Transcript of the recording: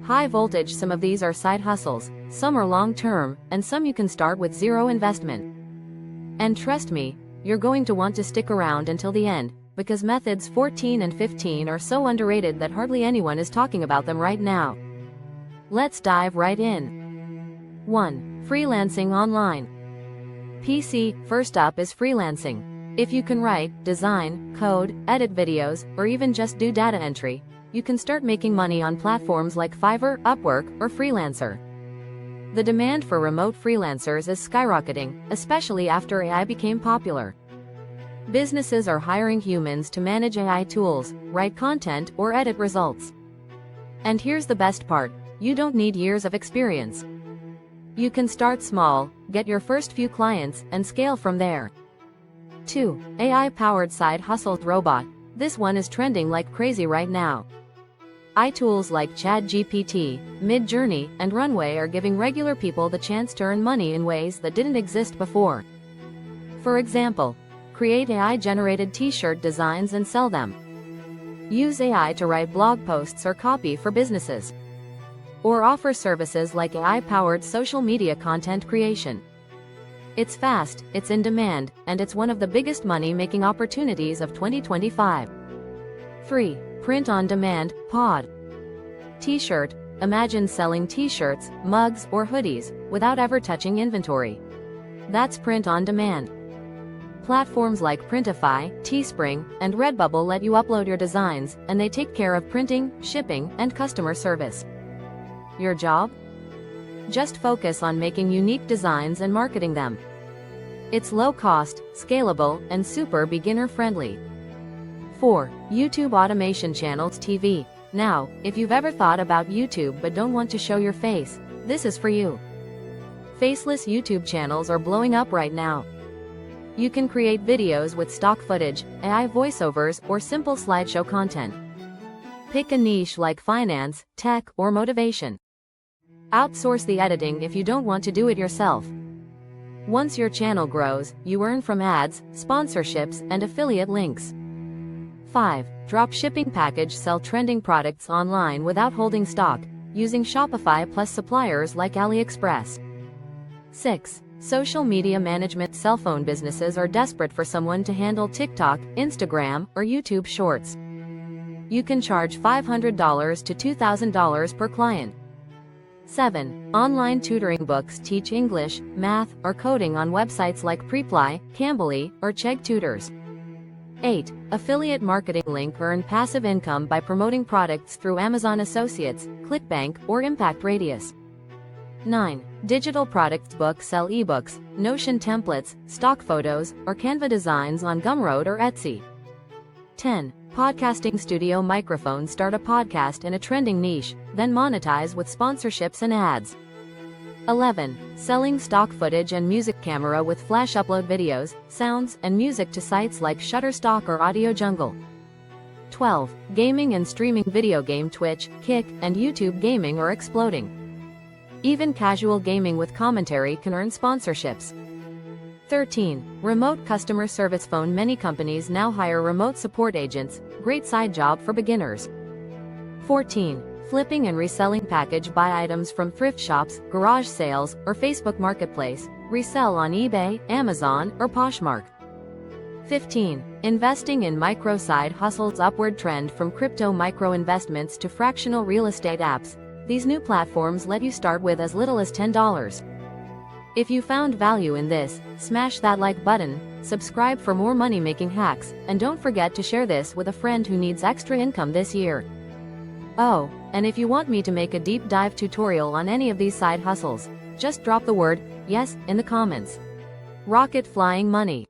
High voltage. Some of these are side hustles, some are long-term, and some you can start with zero investment. And trust me, you're going to want to stick around until the end, because methods 14 and 15 are so underrated that hardly anyone is talking about them right now. Let's dive right in. 1. Freelancing online. PC. First up is freelancing. If you can write, design, code, edit videos, or even just do data entry, you can start making money on platforms like Fiverr, Upwork, or Freelancer. The demand for remote freelancers is skyrocketing, especially after AI became popular. Businesses are hiring humans to manage AI tools, write content, or edit results. And here's the best part, you don't need years of experience. You can start small, get your first few clients, and scale from there. 2. AI-powered side hustle robot. This one is trending like crazy right now. AI tools like ChatGPT, MidJourney, and Runway are giving regular people the chance to earn money in ways that didn't exist before. For example, create AI-generated t-shirt designs and sell them. Use AI to write blog posts or copy for businesses. Or offer services like AI-powered social media content creation. It's fast, it's in demand, and it's one of the biggest money-making opportunities of 2025. 3. Print on demand, pod. T-shirt. Imagine selling t-shirts, mugs, or hoodies, without ever touching inventory. That's print on demand. Platforms like Printify, Teespring, and Redbubble let you upload your designs, and they take care of printing, shipping, and customer service. Your job? Just focus on making unique designs and marketing them. It's low cost, scalable, and super beginner friendly. 4. YouTube automation channels TV. Now, if you've ever thought about YouTube but don't want to show your face, this is for you. Faceless YouTube channels are blowing up right now. You can create videos with stock footage, AI voiceovers, or simple slideshow content. Pick a niche like finance, tech, or motivation. Outsource the editing if you don't want to do it yourself. Once your channel grows, you earn from ads, sponsorships, and affiliate links. 5. Drop shipping package. Sell trending products online without holding stock, using Shopify plus suppliers like AliExpress. 6. Social media management. Cell phone businesses are desperate for someone to handle TikTok, Instagram, or YouTube Shorts. You can charge $500 to $2,000 per client. 7. Online tutoring books. Teach English, math, or coding on websites like Preply, Cambly, or Chegg Tutors. 8. Affiliate marketing. Link. Earn passive income by promoting products through Amazon Associates, ClickBank, or Impact Radius. 9. Digital products. Book. Sell ebooks, Notion templates, stock photos, or Canva designs on Gumroad or Etsy. 10. Podcasting studio. Microphone. Start a podcast in a trending niche, then monetize with sponsorships and ads. 11. Selling stock footage and music. Camera with flash. Upload videos, sounds, and music to sites like Shutterstock or Audio Jungle. 12. Gaming and streaming. Video game. Twitch, Kick, and YouTube gaming are exploding. Even casual gaming with commentary can earn sponsorships. 13. Remote customer service. Phone. Many companies now hire remote support agents, great side job for beginners. 14. Flipping and reselling. Package. Buy items from thrift shops, garage sales, or Facebook Marketplace, resell on eBay, Amazon, or Poshmark. 15. Investing in micro side hustles. Upward trend from crypto micro investments to fractional real estate apps. These new platforms let you start with as little as $10. If you found value in this, smash that like button, subscribe for more money-making hacks, and don't forget to share this with a friend who needs extra income this year. Oh, and if you want me to make a deep dive tutorial on any of these side hustles, just drop the word yes in the comments. Rocket flying money.